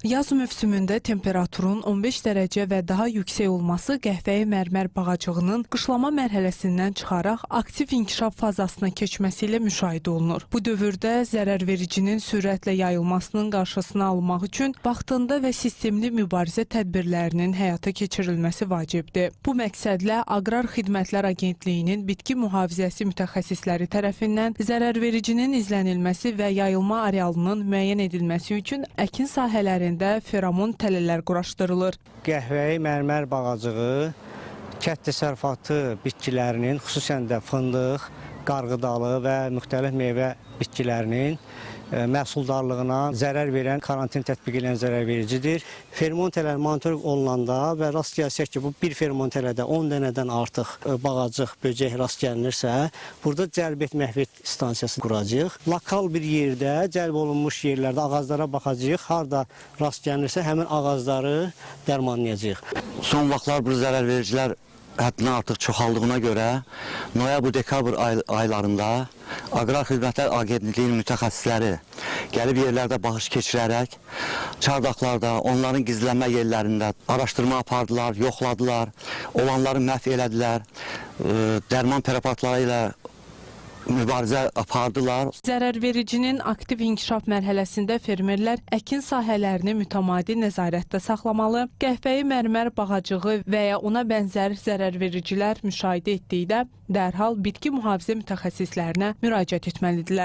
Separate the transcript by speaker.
Speaker 1: Yaz mövsümündə temperaturun 15 dərəcə və daha yüksək olması qəhvəyi mərmər bağacığının qışlama mərhələsindən çıxaraq aktiv inkişaf fazasına keçməsi ilə müşahidə olunur. Bu dövrdə zərərvericinin sürətlə yayılmasının qarşısını almaq üçün vaxtında və sistemli mübarizə tədbirlərinin həyata keçirilməsi vacibdir. Bu məqsədlə Aqrar Xidmətlər Agentliyinin bitki mühafizəsi mütəxəssisləri tərəfindən zərərvericinin izlənilməsi və yayılma arealının müəyyən edilməsi üçün əkin sahələrində feromon tələlər quraşdırılır.
Speaker 2: Qəhvəyi mərmər bağacığı kənd təsərrüfatı bitkilərinin, xüsusən də fındıq, qarğıdalı və müxtəlif meyvə bitkilərinin məhsuldarlığına zərər verən, karantin tətbiq edən zərərvericidir. Feromon tələr monitorinq olunanda və rast gəlsək ki, bu bir feromon tələdə 10 dənədən artıq bağacıq, böcək rast gəlinirsə, burada cəlb etmə məhviyyə stansiyası quracağıq. Lokal bir yerdə, cəlb olunmuş yerlərdə ağaclara baxacağıq. Harada rast gəlirsə, həmin ağacları dərmanlayacağıq.
Speaker 3: Son vaxtlar bu zərərvericilər həddindən artıq çoxaldığına görə noyabr-dekabr aylarında Aqrar Xidmətlər Agentliyinin mütəxəssisləri gəlib yerlərdə baxış keçirərək çardaqlarda, onların gizlənmə yerlərində araşdırma apardılar, yoxladılar, olanları məhv elədilər, dərman preparatları ilə mübarizə apardılar.
Speaker 1: Zərərvericinin aktiv inkişaf mərhələsində fermerlər əkin sahələrini mütəmadi nəzarətdə saxlamalı, qəhvəyi mərmər bağacığı və ya ona bənzər zərərvericilər müşahidə etdikdə dərhal bitki mühafizə mütəxəssislərinə müraciət etməlidirlər.